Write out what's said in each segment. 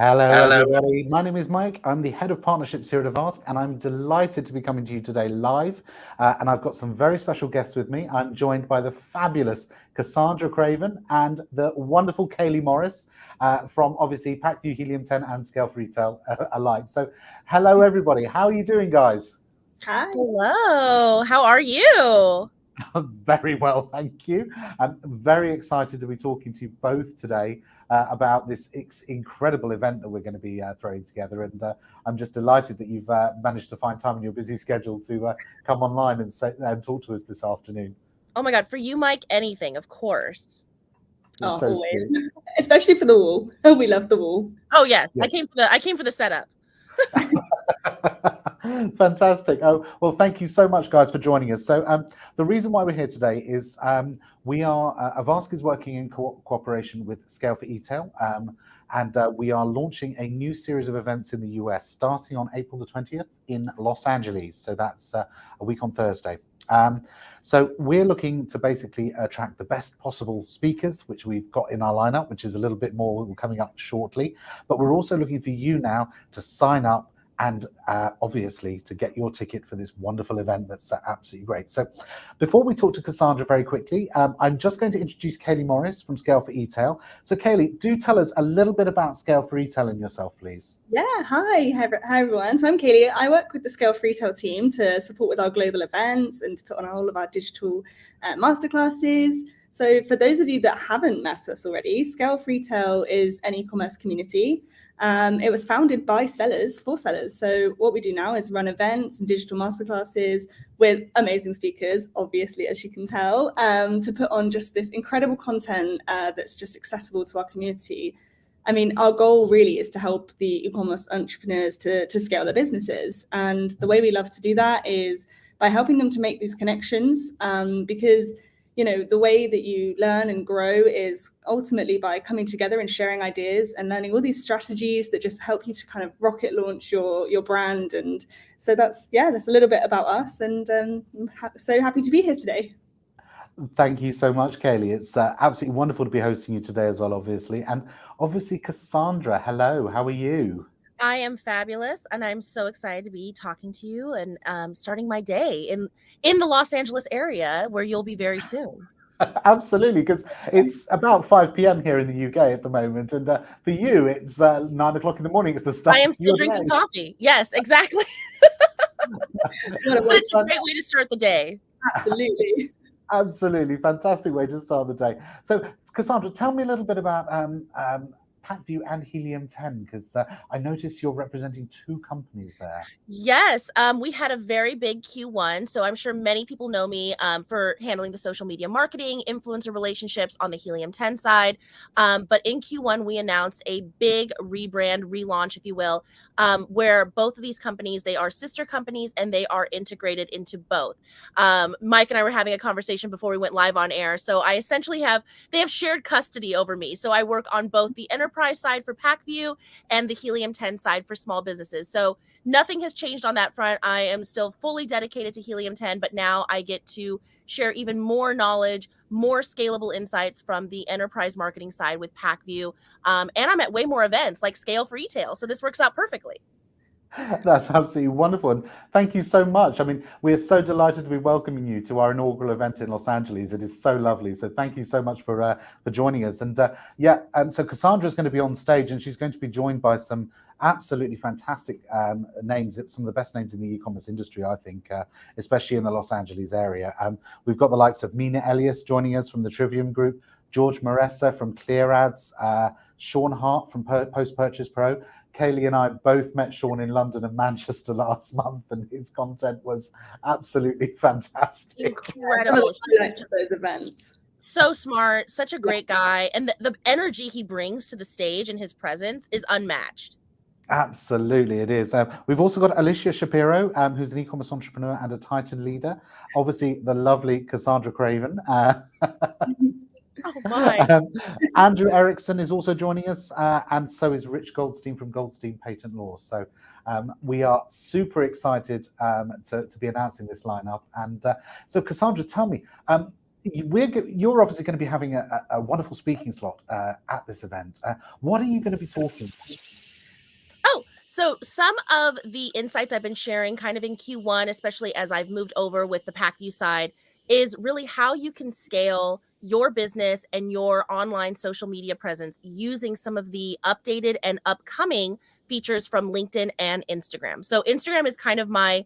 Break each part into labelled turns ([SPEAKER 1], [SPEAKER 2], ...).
[SPEAKER 1] Hello, everybody. My name is Mike. I'm the head of partnerships here at AVASK, and I'm delighted to be coming to you today live. And I've got some very special guests with me. I'm joined by the fabulous Cassandra Craven and the wonderful Kaylee Morris from obviously PackView, Helium 10, and Scaleforetail alike. So, hello, everybody. How are you doing, guys?
[SPEAKER 2] Hi. Hello. How are you?
[SPEAKER 1] Very well, thank you. I'm very excited to be talking to you both today about this incredible event that we're going to be throwing together. And I'm just delighted that you've managed to find time in your busy schedule to come online and talk to us this afternoon.
[SPEAKER 2] Oh my God, for you, Mike, anything, of course.
[SPEAKER 3] Oh, so always. Sweet. Especially for the wall. Oh, we love the wall.
[SPEAKER 2] Oh yes. I came for the setup.
[SPEAKER 1] Fantastic. Oh, well, thank you so much, guys, for joining us. So the reason why we're here today is we are, AVASK is working in cooperation with Scaleforetail, and we are launching a new series of events in the US starting on April the 20th in Los Angeles. So that's a week on Thursday. So we're looking to basically attract the best possible speakers, which we've got in our lineup, which is a little bit more coming up shortly. But we're also looking for you now to sign up and obviously to get your ticket for this wonderful event that's absolutely great. So before we talk to Cassandra very quickly, I'm just going to introduce Kaylee Morris from Scaleforetail. So Kaylee, do tell us a little bit about Scaleforetail and yourself, please.
[SPEAKER 3] Yeah, hi everyone. So I'm Kaylee. I work with the Scaleforetail team to support with our global events and to put on all of our digital masterclasses. So for those of you that haven't met us already, Scaleforetail is an e-commerce community. It was founded by sellers for sellers. So what we do now is run events and digital masterclasses with amazing speakers, obviously, as you can tell, to put on just this incredible content that's just accessible to our community. I mean, our goal really is to help the e-commerce entrepreneurs to scale their businesses. And the way we love to do that is by helping them to make these connections, because you know, the way that you learn and grow is ultimately by coming together and sharing ideas and learning all these strategies that just help you to kind of rocket launch your brand. And so that's a little bit about us. And I'm so happy to be here today.
[SPEAKER 1] Thank you so much, Kaylee. It's absolutely wonderful to be hosting you today as well, obviously. And obviously, Cassandra, hello, how are you?
[SPEAKER 2] I am fabulous, and I'm so excited to be talking to you and starting my day in the Los Angeles area, where you'll be very soon.
[SPEAKER 1] Absolutely, because it's about 5 p.m. here in the UK at the moment, and for you, it's 9 o'clock in the morning. It's the start.
[SPEAKER 2] I am still drinking coffee. Yes, exactly. But it's a great way to start the day.
[SPEAKER 3] Absolutely.
[SPEAKER 1] Absolutely, fantastic way to start the day. So, Cassandra, tell me a little bit about PackView and Helium 10, because I noticed you're representing two companies there.
[SPEAKER 2] Yes, we had a very big Q1, so I'm sure many people know me for handling the social media marketing, influencer relationships on the Helium 10 side. But in Q1, we announced a big rebrand, relaunch, if you will, where both of these companies, they are sister companies and they are integrated into both. Mike and I were having a conversation before we went live on air. So I essentially they have shared custody over me. So I work on both the enterprise side for PackView and the Helium 10 side for small businesses. So nothing has changed on that front. I am still fully dedicated to Helium 10, but now I get to share even more knowledge, more scalable insights from the enterprise marketing side with PackView. And I'm at way more events like Scaleforetail. So this works out perfectly.
[SPEAKER 1] That's absolutely wonderful. And thank you so much. I mean, we're so delighted to be welcoming you to our inaugural event in Los Angeles. It is so lovely. So thank you so much for joining us. And so Cassandra is going to be on stage, and she's going to be joined by some absolutely fantastic names, some of the best names in the e-commerce industry, I think, especially in the Los Angeles area. We've got the likes of Mina Elias joining us from the Trivium Group, George Maressa from Clear Ads, Sean Hart from Post Purchase Pro. Kaylee and I both met Sean in London and Manchester last month, and his content was absolutely fantastic.
[SPEAKER 2] Incredible.
[SPEAKER 3] Highlights of those events.
[SPEAKER 2] So smart, such a great guy, and the energy he brings to the stage and his presence is unmatched.
[SPEAKER 1] Absolutely, it is. We've also got Alicia Shapiro, who's an e-commerce entrepreneur and a Titan leader. Obviously, the lovely Cassandra Craven.
[SPEAKER 2] Oh my.
[SPEAKER 1] Andrew Erickson is also joining us, and so is Rich Goldstein from Goldstein Patent Law. So we are super excited to be announcing this lineup. And so, Cassandra, tell me, you're obviously going to be having a wonderful speaking slot at this event. What are you going to be talking about?
[SPEAKER 2] So some of the insights I've been sharing kind of in Q1, especially as I've moved over with the PackView side, is really how you can scale your business and your online social media presence using some of the updated and upcoming features from LinkedIn and Instagram. So Instagram is kind of my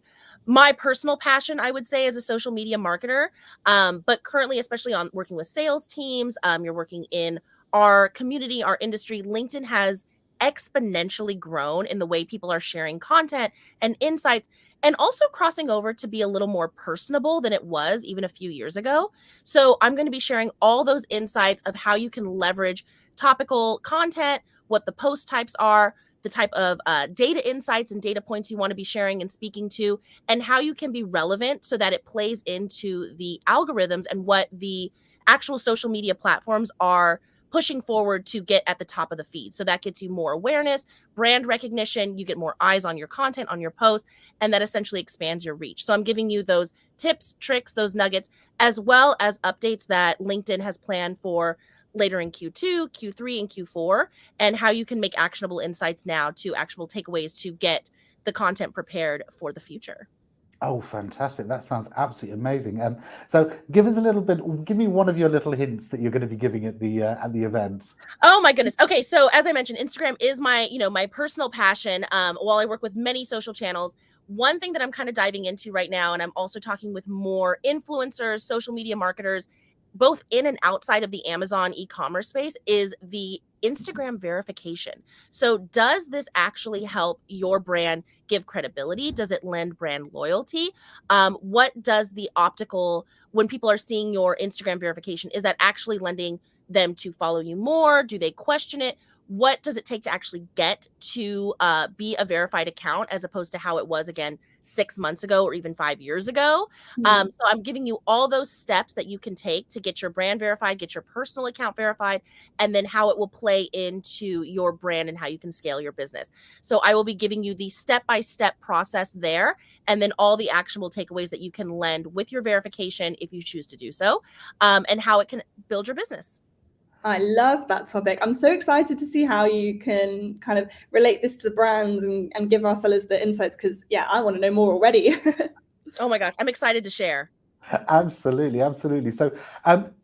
[SPEAKER 2] personal passion, I would say, as a social media marketer. But currently, especially on working with sales teams, you're working in our community, our industry, LinkedIn has exponentially grown in the way people are sharing content and insights, and also crossing over to be a little more personable than it was even a few years ago. So I'm going to be sharing all those insights of how you can leverage topical content, what the post types are, the type of data insights and data points you want to be sharing and speaking to, and how you can be relevant so that it plays into the algorithms and what the actual social media platforms are pushing forward to get at the top of the feed. So that gets you more awareness, brand recognition, you get more eyes on your content, on your posts, and that essentially expands your reach. So I'm giving you those tips, tricks, those nuggets, as well as updates that LinkedIn has planned for later in Q2, Q3, and Q4, and how you can make actionable insights now to actual takeaways to get the content prepared for the future.
[SPEAKER 1] Oh, fantastic. That sounds absolutely amazing. So give us a little bit, give me one of your little hints that you're going to be giving at the event.
[SPEAKER 2] Oh my goodness. Okay, so as I mentioned, Instagram is my, my personal passion. While I work with many social channels, one thing that I'm kind of diving into right now, and I'm also talking with more influencers, social media marketers, both in and outside of the Amazon e-commerce space, is the Instagram verification. So does this actually help your brand give credibility? Does it lend brand loyalty? What does the optical, when people are seeing your Instagram verification, is that actually lending them to follow you more? Do they question it? What does it take to actually get to be a verified account as opposed to how it was, again, 6 months ago or even 5 years ago? So I'm giving you all those steps that you can take to get your brand verified, get your personal account verified, and then how it will play into your brand and how you can scale your business. So I will be giving you the step-by-step process there, and then all the actionable takeaways that you can lend with your verification if you choose to do so, and how it can build your business.
[SPEAKER 3] I love that topic. I'm so excited to see how you can kind of relate this to the brands and give our sellers the insights, because, yeah, I want to know more already.
[SPEAKER 2] Oh my gosh, I'm excited to share.
[SPEAKER 1] Absolutely, absolutely. So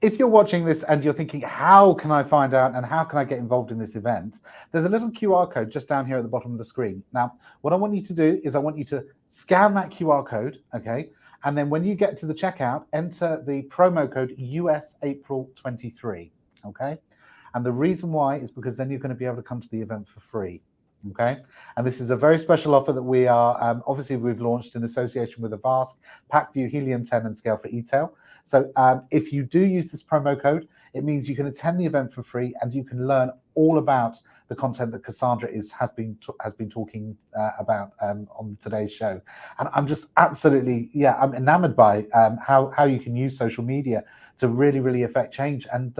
[SPEAKER 1] if you're watching this and you're thinking, how can I find out and how can I get involved in this event? There's a little QR code just down here at the bottom of the screen. Now, what I want you to do is I want you to scan that QR code, okay? And then when you get to the checkout, enter the promo code US April 23. Okay, and the reason why is because then you're going to be able to come to the event for free. Okay, and this is a very special offer that we are obviously we've launched in association with AVASK, PackView, Helium 10, and Scaleforetail. So if you do use this promo code, it means you can attend the event for free and you can learn all about the content that Cassandra has been talking about on today's show. And I'm just absolutely, I'm enamored by how you can use social media to really affect change. And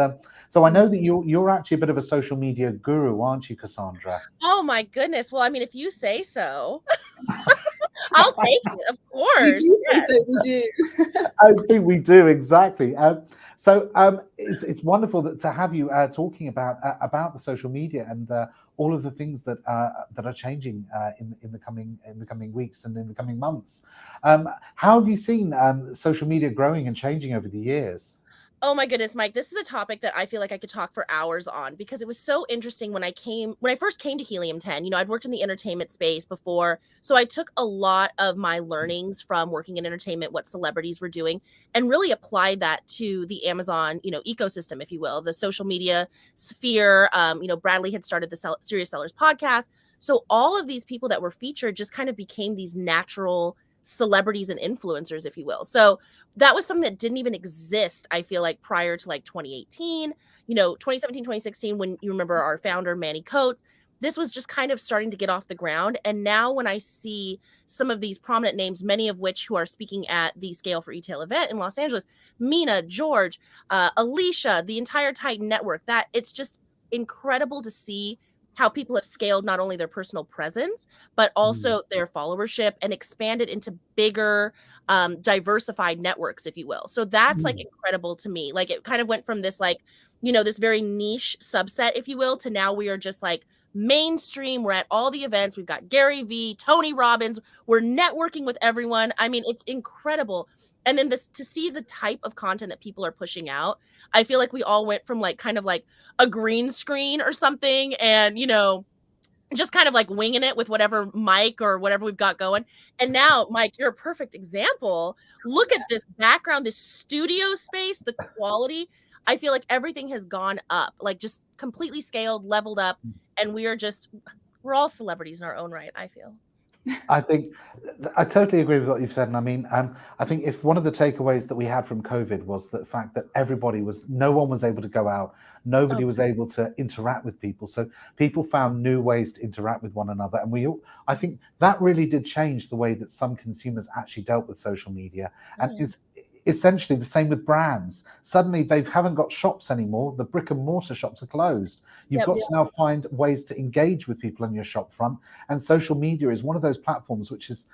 [SPEAKER 1] so I know that you're actually a bit of a social media guru, aren't you, Cassandra?
[SPEAKER 2] Oh my goodness. Well, I mean, if you say so, I'll take it, of course.
[SPEAKER 3] We do.
[SPEAKER 1] I think we do, exactly. So it's wonderful to have you talking about the social media and all of the things that are changing in the coming weeks and in the coming months. How have you seen social media growing and changing over the years?
[SPEAKER 2] Oh my goodness, Mike, this is a topic that I feel like I could talk for hours on, because it was so interesting when I first came to Helium 10. I'd worked in the entertainment space before, so I took a lot of my learnings from working in entertainment, what celebrities were doing, and really applied that to the Amazon, ecosystem, if you will, the social media sphere. Bradley had started the Serious Sellers podcast. So all of these people that were featured just kind of became these natural celebrities and influencers, if you will. So that was something that didn't even exist, I feel like, prior to like 2018, 2017, 2016, when you remember our founder, Manny Coates. This was just kind of starting to get off the ground. And now when I see some of these prominent names, many of which who are speaking at the Scaleforetail event in Los Angeles, Mina, George, Alicia, the entire Titan network, that it's just incredible to see how people have scaled not only their personal presence, but also their followership and expanded into bigger, diversified networks, if you will. So that's like incredible to me. Like, it kind of went from this, like, this very niche subset, if you will, to now we are just like mainstream. We're at all the events. We've got Gary Vee, Tony Robbins. We're networking with everyone. I mean, it's incredible. And then this, to see the type of content that people are pushing out, I feel like we all went from like kind of like a green screen or something, and just kind of like winging it with whatever mic or whatever we've got going. And now, Mike, you're a perfect example. Look at this background, this studio space, the quality. I feel like everything has gone up, like just completely scaled, leveled up, and we're all celebrities in our own right, I feel.
[SPEAKER 1] I think I totally agree with what you've said. And I mean, I think if one of the takeaways that we had from COVID was the fact that no one was able to go out, nobody was able to interact with people. So people found new ways to interact with one another. And I think that really did change the way that some consumers actually dealt with social media, and is essentially the same with brands. Suddenly they haven't got shops anymore. The brick and mortar shops are closed. You've got to now find ways to engage with people on your shop front. And social media is one of those platforms which has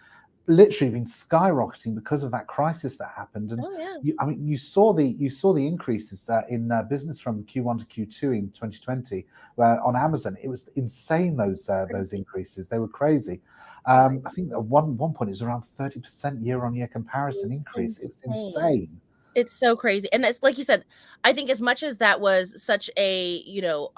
[SPEAKER 1] literally been skyrocketing because of that crisis that happened. And you saw the increases in business from Q1 to Q2 in 2020 on Amazon. It was insane, those increases. They were crazy. I think at one point it was around 30% year-on-year comparison increase. It was insane.
[SPEAKER 2] It's so crazy. And it's like you said, I think as much as that was such a,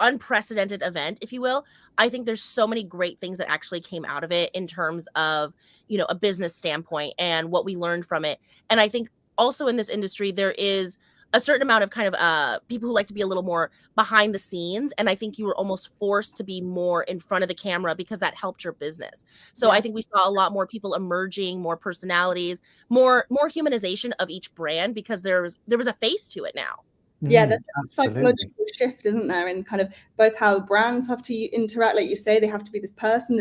[SPEAKER 2] unprecedented event, if you will, I think there's so many great things that actually came out of it in terms of, a business standpoint and what we learned from it. And I think also in this industry, there is a certain amount of kind of people who like to be a little more behind the scenes. And I think you were almost forced to be more in front of the camera because that helped your business. So I think we saw a lot more people emerging, more personalities, more humanization of each brand, because there was a face to it now.
[SPEAKER 3] Yeah, there's a psychological shift, isn't there? And kind of both how brands have to interact, like you say, they have to be this person,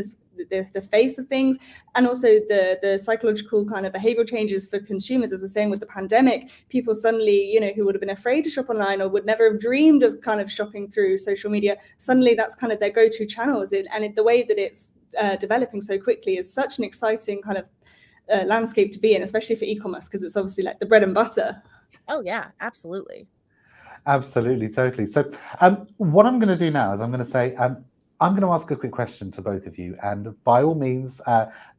[SPEAKER 3] the face of things, and also the psychological kind of behavioral changes for consumers. As we're saying with the pandemic, people suddenly, who would have been afraid to shop online or would never have dreamed of kind of shopping through social media, suddenly that's kind of their go-to channels. The way that it's developing so quickly is such an exciting kind of landscape to be in, especially for e-commerce, because it's obviously like the bread and butter.
[SPEAKER 2] Oh yeah, absolutely.
[SPEAKER 1] Absolutely, totally. So what I'm going to do now is I'm going to say, I'm going to ask a quick question to both of you. And by all means,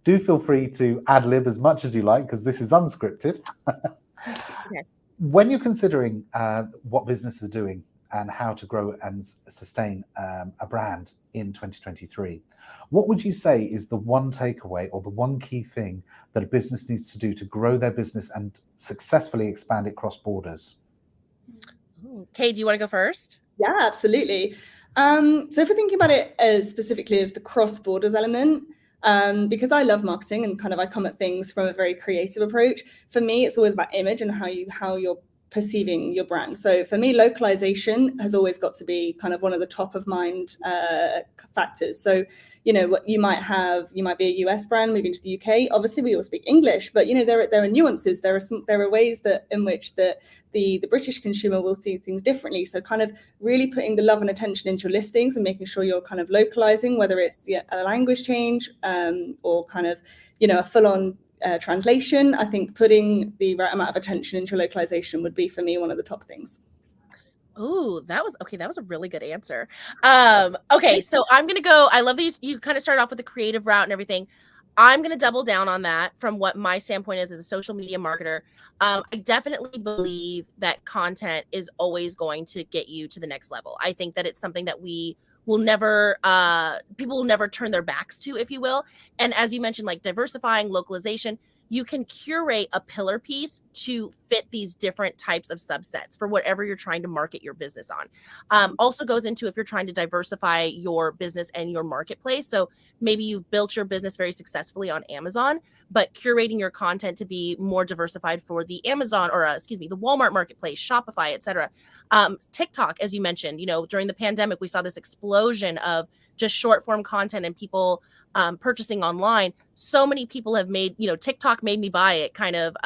[SPEAKER 1] do feel free to ad-lib as much as you like, because this is unscripted. Okay. When you're considering what business is doing and how to grow and sustain a brand in 2023, what would you say is the one takeaway or the one key thing that a business needs to do to grow their business and successfully expand it cross borders?
[SPEAKER 2] Kay, do you want to go first?
[SPEAKER 3] Yeah, absolutely. So if we're thinking about it as specifically as the cross borders element, because I love marketing and kind of I come at things from a very creative approach. For me, it's always about image and how you're perceiving your brand. So for me, localization has always got to be kind of one of the top of mind factors. So, what you might be a US brand moving to the UK. Obviously, we all speak English, but there are nuances. There are ways in which the British consumer will see things differently. So kind of really putting the love and attention into your listings and making sure you're kind of localizing, whether it's a language change or kind of a full-on translation. I think putting the right amount of attention into localization would be for me one of the top things.
[SPEAKER 2] Oh, that was a really good answer. Okay, so I'm gonna go. I love that you kind of started off with the creative route and everything. I'm gonna double down on that from what my standpoint is as a social media marketer. I definitely believe that content is always going to get you to the next level. I think that it's something that we will never people will never turn their backs to, if you will. And as you mentioned, like diversifying, localization, you can curate a pillar piece to fit these different types of subsets for whatever you're trying to market your business on. Also goes into if you're trying to diversify your business and your marketplace. So maybe you've built your business very successfully on Amazon, but curating your content to be more diversified for the Amazon or the Walmart marketplace, Shopify, etc. TikTok, as you mentioned, during the pandemic, we saw this explosion of just short form content and people purchasing online. So many people have made, TikTok made me buy it kind of,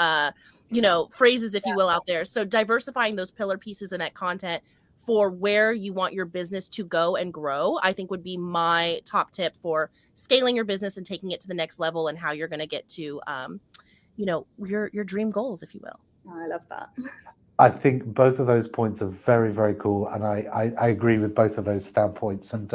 [SPEAKER 2] phrases, if you will, out there. So diversifying those pillar pieces in that content for where you want your business to go and grow, I think would be my top tip for scaling your business and taking it to the next level and how you're going to get to, your dream goals, if you will.
[SPEAKER 3] I love that.
[SPEAKER 1] I think both of those points are very, very cool. And I agree with both of those standpoints. And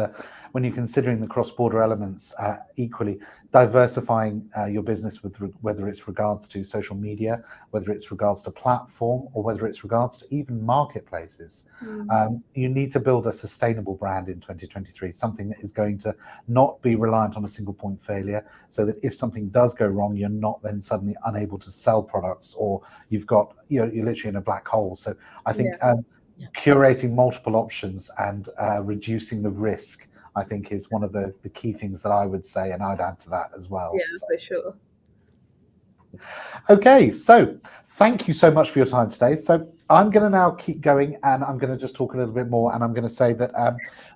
[SPEAKER 1] when you're considering the cross-border elements, equally diversifying your business with whether it's regards to social media, whether it's regards to platform, or whether it's regards to even marketplaces. You need to build a sustainable brand in 2023, something that is going to not be reliant on a single point failure, so that if something does go wrong, you're not then suddenly unable to sell products, or you're literally in a black hole. So I think curating multiple options and reducing the risk, I think, is one of the key things that I would say, and I'd add to that as well.
[SPEAKER 3] Yeah, for sure.
[SPEAKER 1] Okay, so thank you so much for your time today. So I'm going to now keep going, and I'm going to just talk a little bit more, and I'm going to say that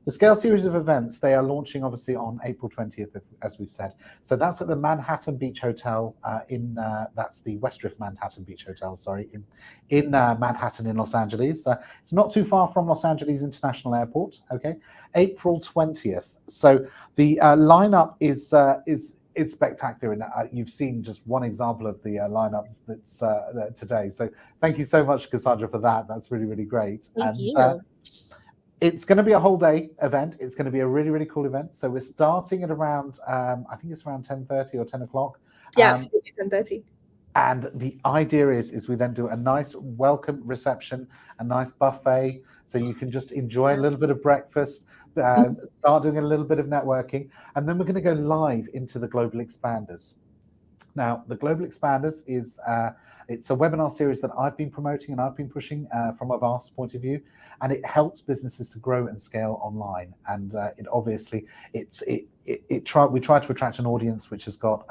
[SPEAKER 1] the Scale series of events, they are launching obviously on April 20th, as we've said. So that's at the Manhattan Beach Hotel that's the Westdrift Manhattan Beach Hotel, sorry, in Manhattan in Los Angeles. It's not too far from Los Angeles International Airport, okay? April 20th. So the lineup is spectacular, and you've seen just one example of the lineups that's today. So thank you so much, Cassandra, for that. That's really, really great.
[SPEAKER 2] Thank you.
[SPEAKER 1] It's going to be a whole day event. It's going to be a really, really cool event. So we're starting at around, I think it's around 10:30 or 10 o'clock.
[SPEAKER 3] Yeah, absolutely, 10:30.
[SPEAKER 1] And the idea is we then do a nice welcome reception, a nice buffet, so you can just enjoy a little bit of breakfast, start doing a little bit of networking, and then we're going to go live into the Global Expanders. Now, the Global Expanders is it's a webinar series that I've been promoting and I've been pushing from a VASK point of view, and it helps businesses to grow and scale online. And it obviously we try to attract an audience which has got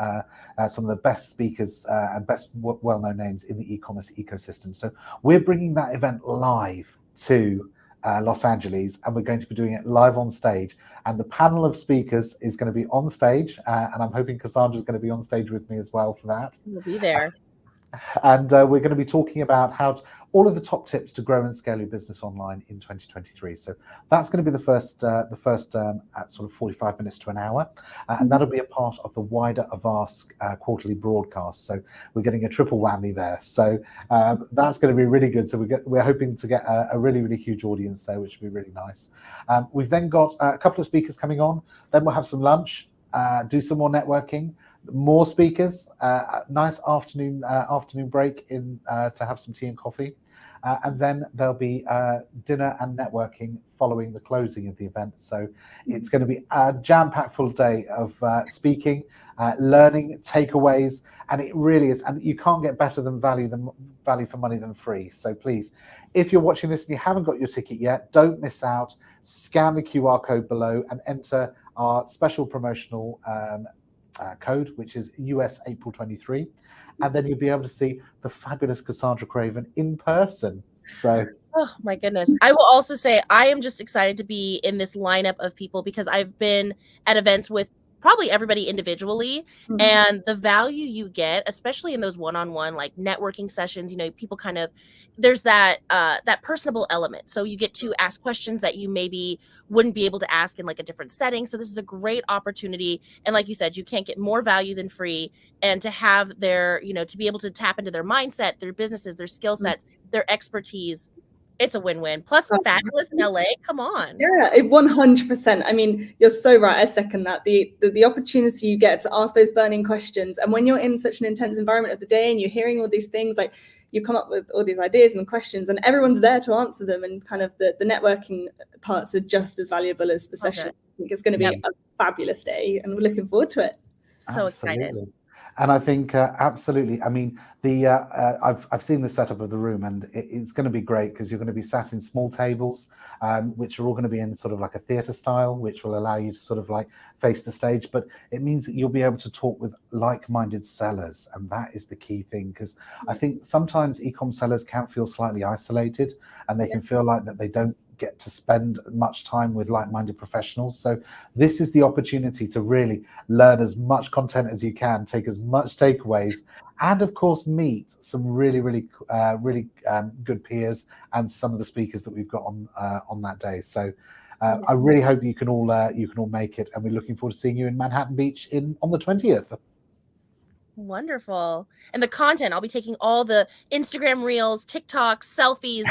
[SPEAKER 1] some of the best speakers and best well-known names in the e-commerce ecosystem. So we're bringing that event live to Los Angeles, and we're going to be doing it live on stage, and the panel of speakers is going to be on stage, and I'm hoping Cassandra is going to be on stage with me as well for that.
[SPEAKER 2] We'll be there.
[SPEAKER 1] And we're going to be talking about all of the top tips to grow and scale your business online in 2023. So that's going to be the first sort of 45 minutes to an hour, and that'll be a part of the wider AVASK quarterly broadcast. So we're getting a triple whammy there. So that's going to be really good. So we're hoping to get a really, really huge audience there, which will be really nice. We've then got a couple of speakers coming on. Then we'll have some lunch, do some more networking, more speakers, nice afternoon break in to have some tea and coffee, and then there'll be dinner and networking following the closing of the event. So it's going to be a jam-packed full day of speaking, learning, takeaways, and it really is. And you can't get better than value for money than free. So please, if you're watching this and you haven't got your ticket yet, don't miss out. Scan the QR code below and enter our special promotional code, which is US April 23, and then you'll be able to see the fabulous Cassandra Craven in person. So
[SPEAKER 2] oh my goodness. I will also say I am just excited to be in this lineup of people, because I've been at events with probably everybody individually, and the value you get, especially in those one-on-one like networking sessions, people kind of, there's that personable element, so you get to ask questions that you maybe wouldn't be able to ask in like a different setting. So this is a great opportunity, and like you said, you can't get more value than free, and to have their to be able to tap into their mindset, their businesses, their skill sets, their expertise. It's a win-win. Plus, fabulous in LA. Come on.
[SPEAKER 3] Yeah, 100%. I mean, you're so right. I second that. The opportunity you get to ask those burning questions, and when you're in such an intense environment of the day and you're hearing all these things, like you come up with all these ideas and questions, and everyone's there to answer them, and kind of the networking parts are just as valuable as the session. I think it's going to be a fabulous day, and we're looking forward to it.
[SPEAKER 2] So excited.
[SPEAKER 1] And I think absolutely. I mean, I've seen the setup of the room, and it's going to be great, because you're going to be sat in small tables, which are all going to be in sort of like a theatre style, which will allow you to sort of like face the stage. But it means that you'll be able to talk with like-minded sellers, and that is the key thing, because I think sometimes e-com sellers can feel slightly isolated, and they can feel like that they don't get to spend much time with like-minded professionals. So this is the opportunity to really learn as much content as you can, take as much takeaways, and of course meet some really good peers and some of the speakers that we've got on that day. So I really hope you can all make it, and we're looking forward to seeing you in Manhattan Beach on the 20th.
[SPEAKER 2] Wonderful. And the content, I'll be taking all the Instagram reels, TikToks, selfies,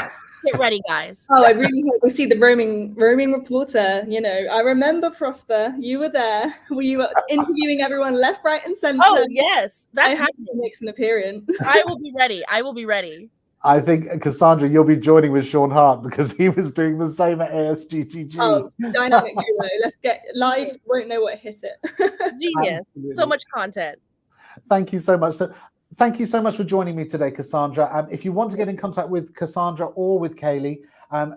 [SPEAKER 2] Get ready, guys.
[SPEAKER 3] Oh, I really hope we see the roaming reporter. You know, I remember Prosper. You were there. We were interviewing everyone left, right, and centre.
[SPEAKER 2] Oh yes, that's
[SPEAKER 3] I hope
[SPEAKER 2] happening.
[SPEAKER 3] he makes an appearance.
[SPEAKER 2] I will be ready. I will be ready.
[SPEAKER 1] I think, Cassandra, you'll be joining with Sean Hart because he was doing the same at ASGTG.
[SPEAKER 3] Oh, dynamic duo. Let's get live. Won't know what hit it.
[SPEAKER 2] Genius.
[SPEAKER 1] Absolutely.
[SPEAKER 2] So much content.
[SPEAKER 1] Thank you so much. So, thank you so much for joining me today, Cassandra. If you want to get in contact with Cassandra or with Kaylee,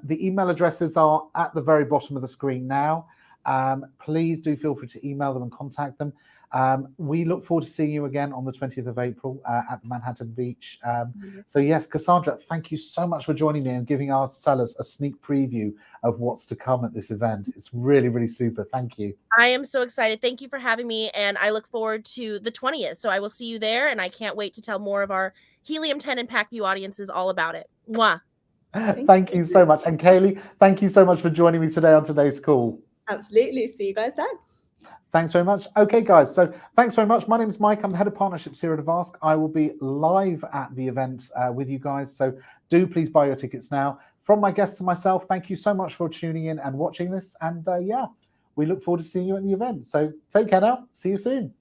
[SPEAKER 1] the email addresses are at the very bottom of the screen now. Please do feel free to email them and contact them. We look forward to seeing you again on the 20th of April at the Manhattan Beach. So yes, Cassandra, thank you so much for joining me and giving our sellers a sneak preview of what's to come at this event. It's really, really super. Thank you.
[SPEAKER 2] I am so excited. Thank you for having me, and I look forward to the 20th. So I will see you there, and I can't wait to tell more of our Helium-10 Impact View audiences all about it. Mwah.
[SPEAKER 1] Thank you so much. And Kaylee, thank you so much for joining me today on today's call.
[SPEAKER 3] Absolutely. See you guys then.
[SPEAKER 1] Thanks very much. Okay, guys. So thanks very much. My name is Mike. I'm the head of partnerships here at AVASK. I will be live at the event with you guys. So do please buy your tickets now. From my guests and myself, thank you so much for tuning in and watching this. And yeah, we look forward to seeing you at the event. So take care now. See you soon.